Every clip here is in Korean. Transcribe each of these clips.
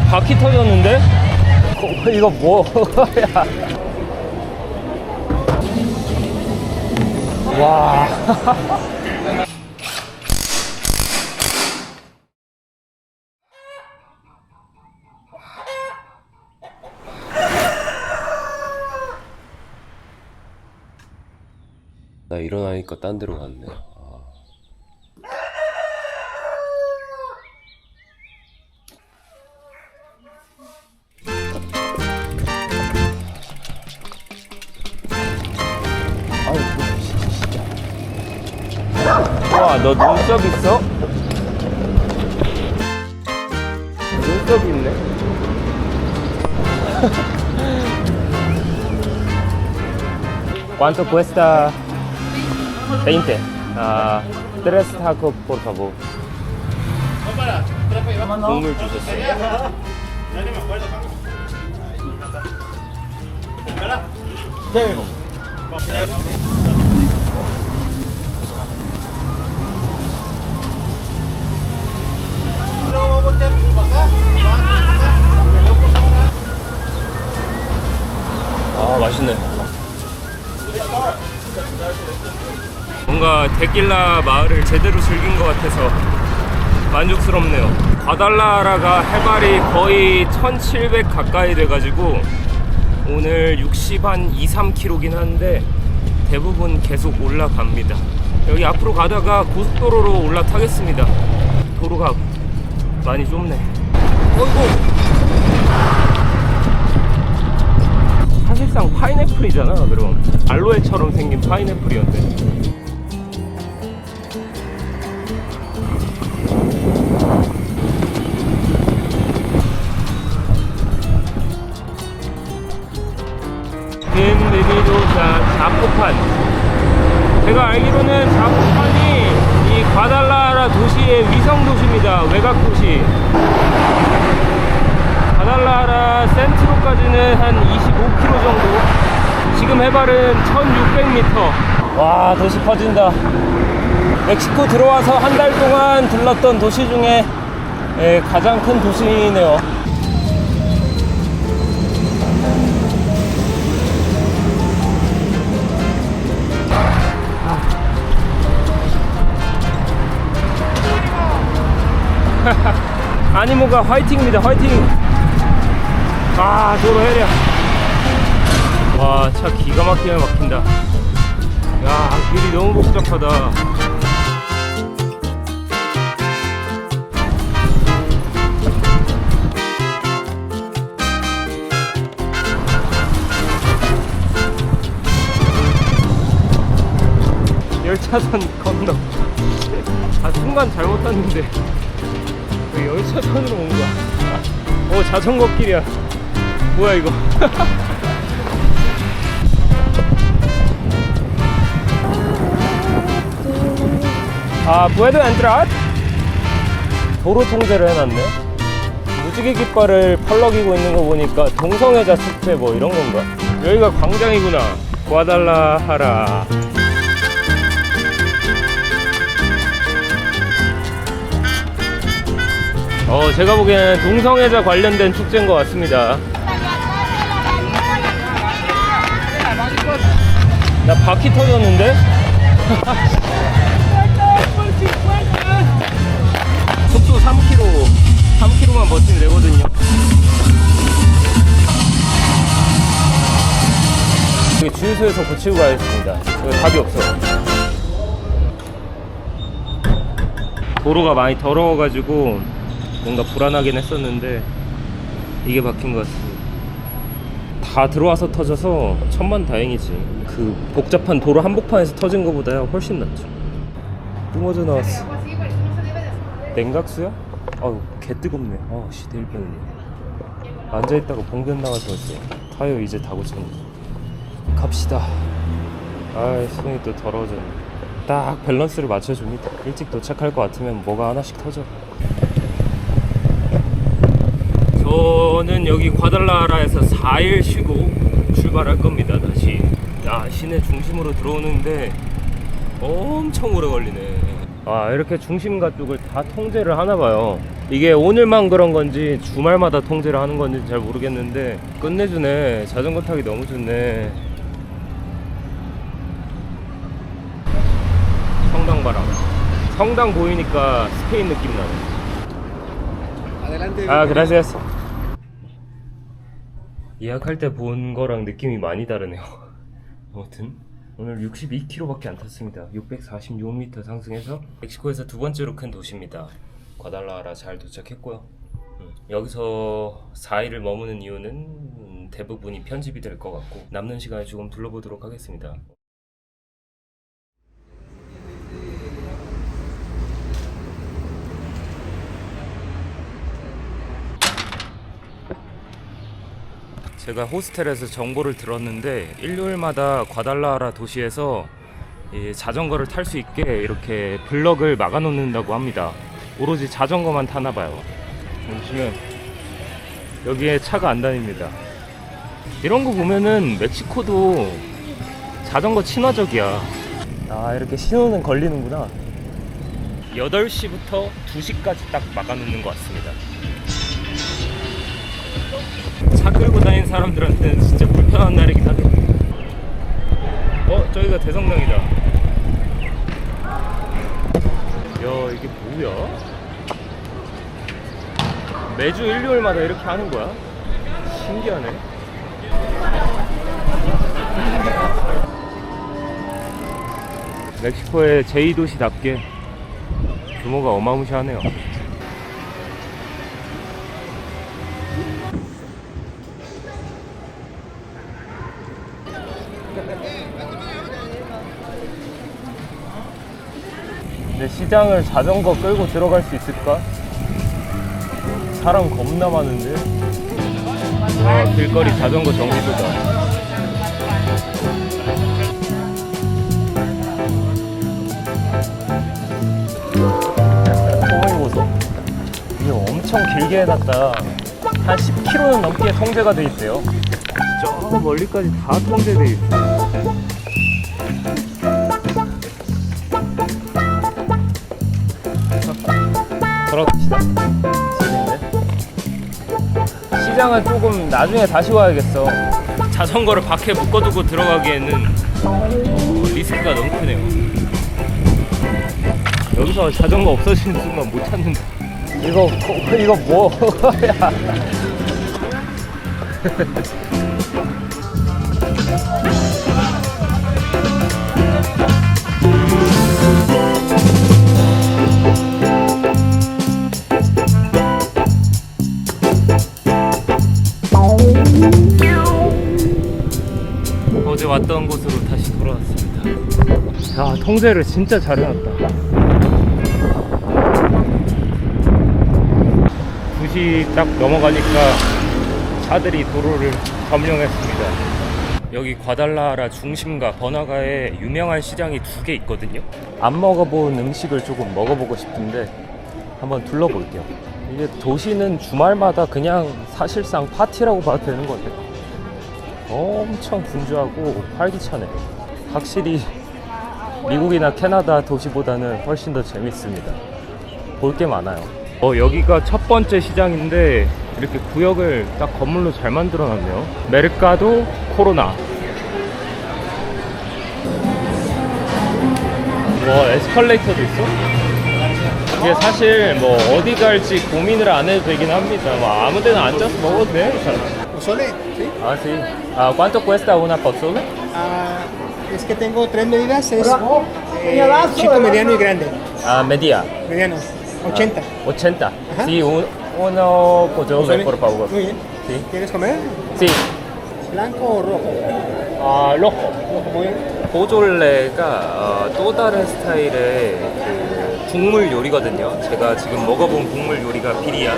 바퀴 터졌는데? 이거 뭐야? 와. 나 일어나니까 딴 데로 갔네. 와, 너 눈썹 있어? 눈썹 있네. ¿Cuánto cuesta? 20. Tres tacos, por favor. 국물 주셨어요. 아, 맛있네. 뭔가 데킬라 마을을 제대로 즐긴 것 같아서 만족스럽네요. 과달라라가 해발이 거의 1700 가까이 돼가지고 오늘 60 한 2-3km긴 한데 대부분 계속 올라갑니다. 여기 앞으로 가다가 고속도로로 올라타겠습니다. 도로가 많이 좁네. 어이구! 사실상 파인애플이잖아. 그럼 알로에처럼 생긴 파인애플이었는데. 빈미미도산 자포판. 제가 알기로는 자포판이 이 과달라라 도시의 위성 도시입니다. 외곽 도시. 과달라라 센트로까지는 한 25km 정도. 지금 해발은 1600m. 와, 도시 커진다. 멕시코 들어와서 한 달 동안 들렀던 도시 중에 가장 큰 도시네요. 아니모가 화이팅입니다. 화이팅. 아, 도로 해려. 와, 차 기가 막히게 막힌다. 야, 길이 너무 복잡하다. 열차선 건너. 아, 순간 잘못 탔는데 왜 열차선으로 온 거야? 자전거 길이야. 뭐야 이거? puedo entrar? 도로 통제를 해놨네. 무지개 깃발을 펄럭이고 있는 거 보니까 동성애자 축제 뭐 이런 건가? 여기가 광장이구나. 과달라하라. 제가 보기에는 동성애자 관련된 축제인 것 같습니다. 나 바퀴 터졌는데? 속도 3km만 버티면 되거든요. 여기 주유소에서 고치고 가야겠습니다. 여기 답이 없어. 도로가 많이 더러워가지고 뭔가 불안하긴 했었는데 이게 바뀐 것 같습니다. 다 들어와서 터져서 천만다행이지. 그 복잡한 도로 한복판에서 터진 것보다 훨씬 낫죠. 뿜어져 나왔어. 냉각수야? 아유, 개 뜨겁네. 씨, 내일 뻔했네. 앉아있다가 봉변 나가서 왔어. 타이어 이제 다 고쳤네. 갑시다. 손이 또 더러워졌네. 딱 밸런스를 맞춰줍니다. 일찍 도착할 것 같으면 뭐가 하나씩 터져. 저는 여기 과달라라에서 4일 쉬고 출발할 겁니다. 다시. 시내 중심으로 들어오는데 엄청 오래 걸리네. 아, 이렇게 중심가 쪽을 다 통제를 하나 봐요. 이게 오늘만 그런 건지 주말마다 통제를 하는 건지 잘 모르겠는데 끝내주네. 자전거 타기 너무 좋네. 성당 바람. 성당 보이니까 스페인 느낌 나네. 아, gracias. 예약할 때 본 거랑 느낌이 많이 다르네요. 아무튼 오늘 62km밖에 안 탔습니다. 646m 상승해서 멕시코에서 두 번째로 큰 도시입니다. 과달라하라 잘 도착했고요. 여기서 4일을 머무는 이유는 대부분이 편집이 될 것 같고 남는 시간에 조금 둘러보도록 하겠습니다. 제가 호스텔에서 정보를 들었는데 일요일마다 과달라하라 도시에서 이 자전거를 탈 수 있게 이렇게 블럭을 막아 놓는다고 합니다. 오로지 자전거만 타나 봐요. 보시면 여기에 차가 안 다닙니다. 이런 거 보면은 멕시코도 자전거 친화적이야. 아, 이렇게 신호는 걸리는구나. 8시부터 2시까지 딱 막아 놓는 것 같습니다. 차 끌고 다니는 사람들한테는 진짜 불편한 날이긴 하겠네. 저기가 대성당이다. 야, 이게 뭐야? 매주 일요일마다 이렇게 하는 거야? 신기하네. 멕시코의 제2도시답게 규모가 어마무시하네요. 근데 시장을 자전거 끌고 들어갈 수 있을까? 사람 겁나 많은데? 와, 길거리 자전거 정리도다. 보소. 이게 엄청 길게 해놨다. 한 10km는 넘게 통제가 돼 있대요. 저 멀리까지 다 통제돼 있어. 걸어갑시다. 시장은 조금 나중에 다시 와야겠어. 자전거를 밖에 묶어두고 들어가기에는 리스크가 너무 크네요. 여기서 자전거 없어지는 순간 못 찾는다. 이거 뭐야? 어제 왔던 곳으로 다시 돌아왔습니다. 야, 통제를 진짜 잘 해놨다. 2시 딱 넘어가니까 차들이 도로를 점령했습니다. 여기 과달라하라 중심가 버나가에 유명한 시장이 2개 있거든요. 안 먹어본 음식을 조금 먹어보고 싶은데 한번 둘러볼게요. 이게 도시는 주말마다 그냥 사실상 파티라고 봐도 되는 것 같아요. 엄청 분주하고 활기차네. 확실히 미국이나 캐나다 도시보다는 훨씬 더 재밌습니다. 볼 게 많아요. 여기가 첫 번째 시장인데 이렇게 구역을 딱 건물로 잘 만들어 놨네요. 메르카도 코로나. 에스컬레이터도 있어? 이게 사실 뭐 어디 갈지 고민을 안 해도 되긴 합니다. 아무 데나 앉아서 먹어도 돼. ¿Pozole? ¿Sí? Ah, sí. ¿Cuánto cuesta una pozole? Es que tengo 3 medidas, es chico, mediano y grande. Media. Mediano, 80. 80. Ajá. Sí, uno pozole, por favor. Muy bien. Sí. ¿Quieres comer? Sí. ¿Blanco o rojo? rojo. Rojo, muy bien. 보졸레가 또 다른 스타일의 그 국물 요리거든요. 제가 지금 먹어본 국물 요리가 비리야.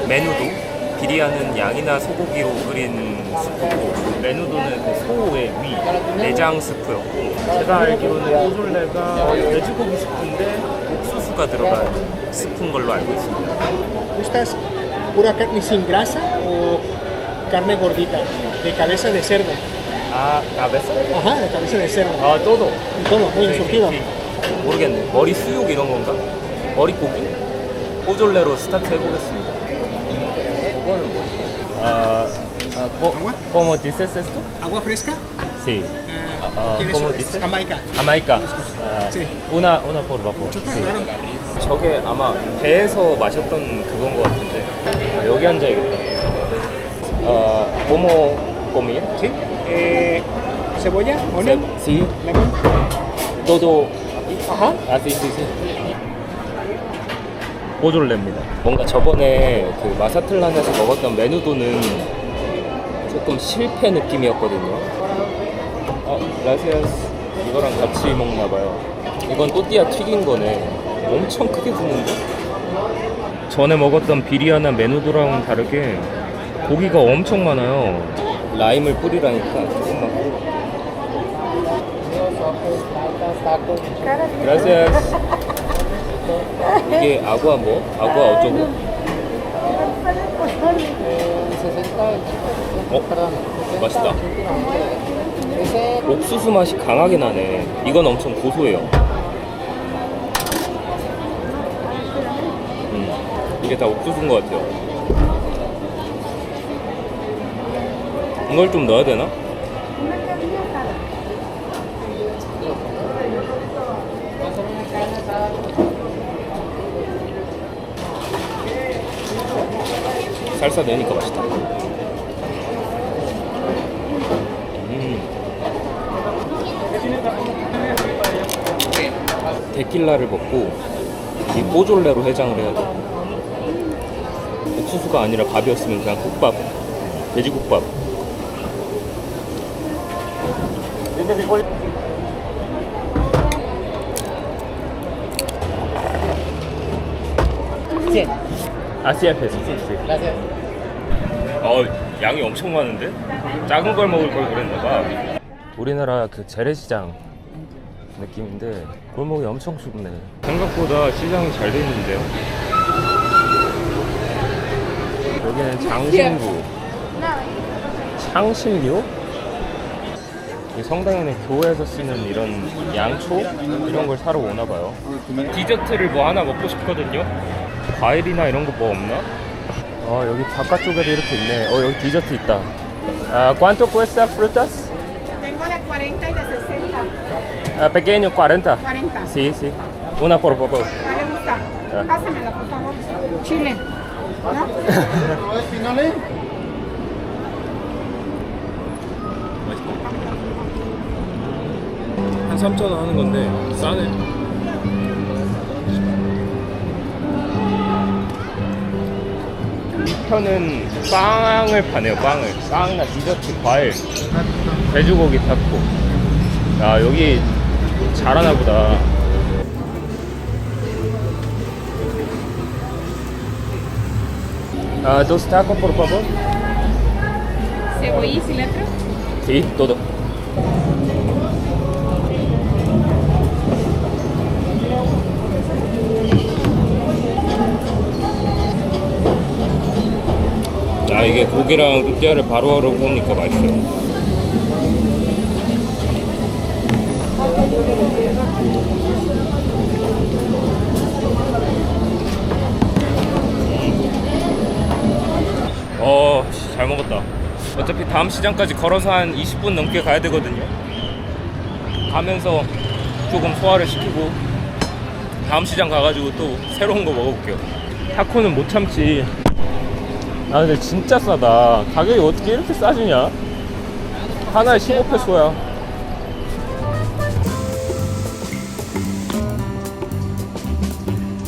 메누도. 비리아는 양이나 소고기로 끓인 스프고, 메누도는 그 소의 위, 내장 스프였고, 제가 알기로는 보졸레가 돼지고기 스프인데 옥수수가 들어간 스프인 걸로 알고 있습니다. ¿Gustas pura carne sin grasa o carne gordita? De cabeza de cerdo. cabeza? Ajá, de cabeza de cerdo. todo. Y todo, muy bien surtido. Sí. 모르겠네. 머리 수육 이런 건가? 머리고기? 포졸레로 스타트 해보겠습니다. 이거는 뭐지? ¿Cómo dices esto? ¿Agua fresca? Sí. ¿Quieres ¿Cómo dices? Jamaica. Jamaica. Sí. Una por favor. Claro. 저게 아마 배에서 마셨던 그건 것 같은데. 여기 앉아야겠다. ¿Cómo comía? ¿Sí? ¿Cebolla? ¿Onion? Sí. ¿Lemon? Todo. Ajá. 아, sí, sí, sí. 보졸레입니다. 뭔가 저번에 그 마사틀란에서 먹었던 메누도는 조금 실패 느낌이었거든요. 라시아스. 이거랑 같이 먹나봐요. 이건 또띠아 튀긴 거네. 엄청 크게 주는데? 전에 먹었던 비리아나 메누도랑은 다르게 고기가 엄청 많아요. 라임을 뿌리라니까 조금만 뿌려. Gracias. 이게 아구아 뭐? 아구아 어쩌고? 맛있다. 옥수수 맛이 강하게 나네. 이건 엄청 고소해요. 이게 다 옥수수인 것 같아요. 이걸 좀 넣어야 되나? 살사 넣으니까 맛있다. 데킬라를 먹고 이 보졸레로 해장을 해야 돼. 옥수수가 아니라 밥이었으면 그냥 국밥, 돼지국밥. Sí. 아시아 페소. Gracias. 양이 엄청 많은데? 작은 걸 먹을 걸 그랬나봐. 우리나라 그 재래시장 느낌인데 골목이 엄청 좁네. 생각보다 시장이 잘 돼 있는데요. 여기는 장신구, 창신교? 이 성당에는 교회에서 쓰는 이런 양초 이런 걸 사러 오나 봐요. 디저트를 뭐 하나 먹고 싶거든요. 과일이나 이런 거 뭐 없나? 여기 바깥쪽에도 이렇게 있네. 여기 디저트 있다. ¿Cuánto cuesta frutas? Tengo de 40 y de 60. Pequeño, 40. 40. Sí, sí. Una por favor. ¿Cuál le gusta? Ah. Pásamela, por favor. Chile. ¿No? 한 3,000원 하는 건데 싸네. 이 편은 빵을 파네요. 빵이나 디저트, 과일, 돼지고기 타코. 야, 여기 잘하나 보다. Dos tacos por favor. Cebolla y cilantro. Sí, todo. 이게 고기랑 또띠아를 바로바로 구우니까 맛있어요. 잘 먹었다. 어차피 다음 시장까지 걸어서 한 20분 넘게 가야 되거든요. 가면서 조금 소화를 시키고 다음 시장 가가지고 또 새로운 거 먹어볼게요. 타코는 못 참지. 근데 진짜 싸다. 가격이 어떻게 이렇게 싸지냐? 하나에 15페소야.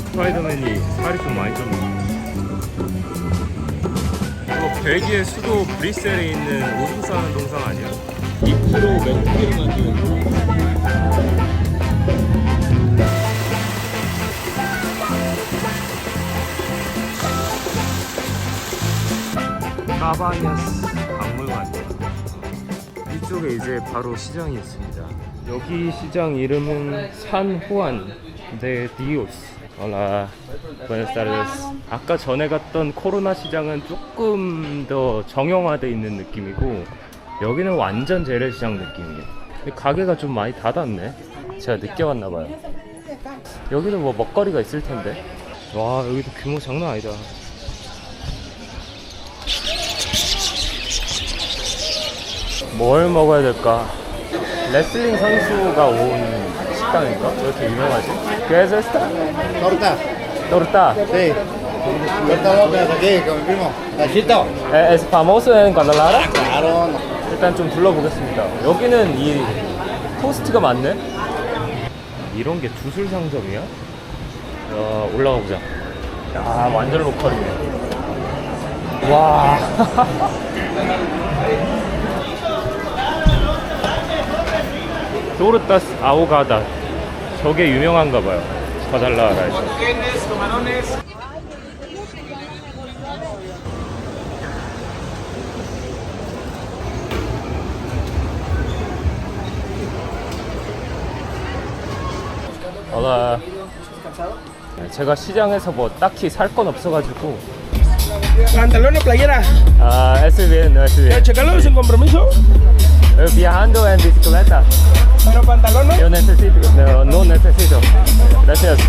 스파이더맨이 살이 좀 많이 쪘네. 이거 벨기에 수도 브뤼셀에 있는 오줌 싸는 동상 아니야? 2% 맥주만 지금. 카바냐스 박물관이에요. 이쪽에 이제 바로 시장이 있습니다. 여기 시장 이름은 산 후안 데 디오스. Hola, buenas tardes. 아까 전에 갔던 코로나 시장은 조금 더 정형화되어 있는 느낌이고 여기는 완전 재래시장 느낌이에요. 근데 가게가 좀 많이 닫았네. 제가 늦게 왔나봐요. 여기는 뭐 먹거리가 있을 텐데. 와, 여기도 규모 장난 아니다. 뭘 먹어야 될까? 레슬링 선수가 온 식당인가? 왜 이렇게 유명하지? ¿Qué es esta? Torta. Torta. Sí. Torta boca aquí, con mi primo. Tachito. ¿Es famoso en Guadalajara? Claro. 일단 좀 둘러보겠습니다. 여기는 이 토스트가 많네? 이런 게 주술 상점이야? 야, 올라가 보자. 야, 완전 로컬이네. 와. 토르타스 아오가다. 저게 유명한가 봐요. 과달라라에서. 어라. 제가 시장에서 뭐 딱히 살 건 없어가지고. Pantalón o playera. 아, es bien, no es bien. Chécalo sin compromiso. Viajando en bicicleta. Pero pantalón no. Yo necesito, no necesito. Gracias.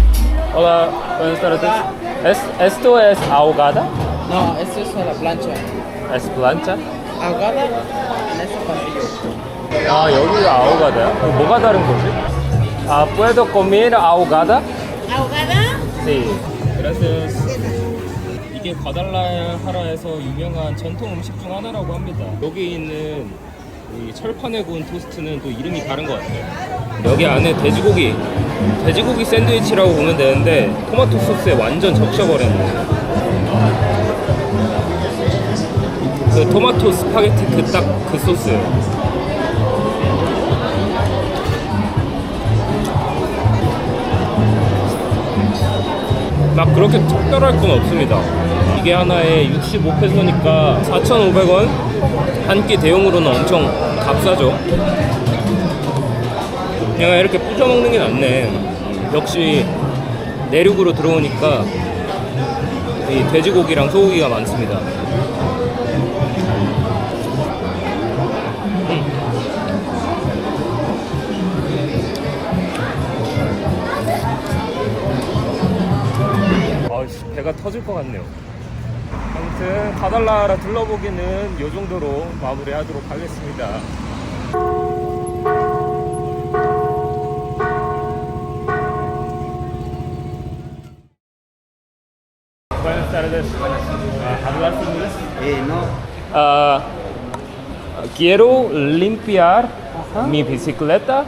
Hola, buenas tardes. ¿Esto es ahogada? No, esto es a la plancha. ¿Es plancha? Ahogada en este pasillo. 아, 여기가 ahogada야? 그럼 뭐가 다른 거지? 아, ¿puedo comer ahogada? ¿Ahogada? Sí. Gracias. 이게 과달라하라에서 유명한 전통 음식 중 하나라고 합니다. 여기 있는 이 철판에 구운 토스트는 또 이름이 다른 것 같아요. 여기 안에 돼지고기 샌드위치라고 보면 되는데 토마토 소스에 완전 적셔버렸네. 그 토마토 스파게티 그 딱 그 소스예요. 막 그렇게 특별할 건 없습니다. 이게 하나에 65페소니까 4,500원? 한 끼 대용으로는 엄청 값싸죠. 그냥 이렇게 부셔 먹는 게 낫네. 역시 내륙으로 들어오니까 이 돼지고기랑 소고기가 많습니다. 배가 터질 것 같네요. 아무튼 과달라하라 둘러보기는 이 정도로 마무리하도록 하겠습니다. Buenas tardes. ¿Hablas inglés? No. Quiero limpiar mi bicicleta.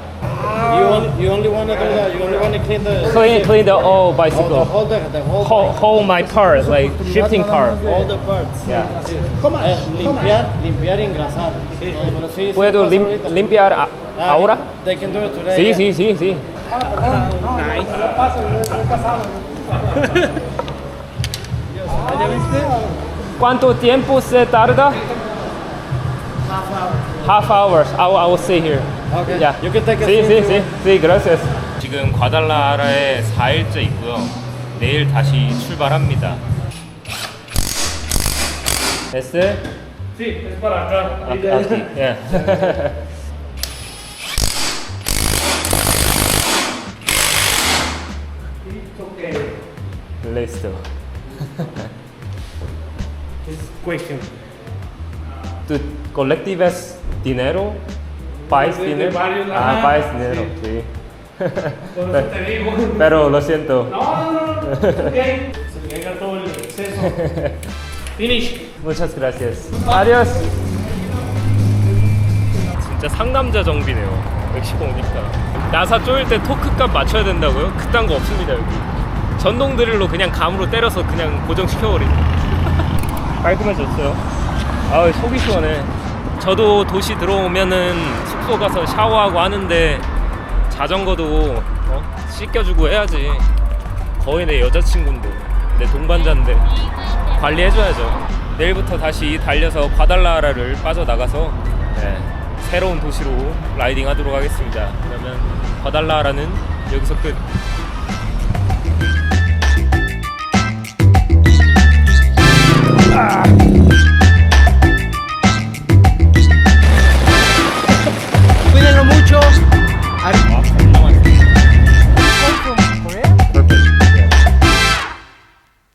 You only want to do that. You only want to clean the Clean the whole bicycle. Whole my part, like shifting part. all the parts. Yeah. Limpiar y engrasar. Sí. ¿Puedo limpiar ahora? They can do it today. Sí. ¿Cuánto tiempo se tarda? Half hours. I will stay here. Okay. Yeah. You can take a Sí, gracias. 지금 과달라하라에 4일째 있고요. 내일 다시 출발합니다. ¿Este? Sí, es para acá. Aquí. Yeah. Listo. Question. ¿Tu colectives dinero? ¿País De dinero? varios, Ah, ajá, país dinero, sí. Por eso te digo. Pero lo siento. No. Ok. Se llega todo el exceso. Finish. Muchas gracias. Adiós. 진짜 상남자 정비네요. 멕시코 오니까. 나사 쪼일 때 토크값 맞춰야 된다고요? 그딴 거 없습니다 여기. 전동 드릴로 그냥 감으로 때려서 그냥 고정시켜버리고. 깔끔해졌어요. 아, 속이 시원해. 저도 도시 들어오면은 숙소 가서 샤워하고 하는데 자전거도 씻겨주고 해야지. 거의 내 여자친구인데, 내 동반자인데 관리해줘야죠. 내일부터 다시 달려서 과달라하라를 빠져나가서 새로운 도시로 라이딩 하도록 하겠습니다. 그러면 과달라하라는 여기서 끝.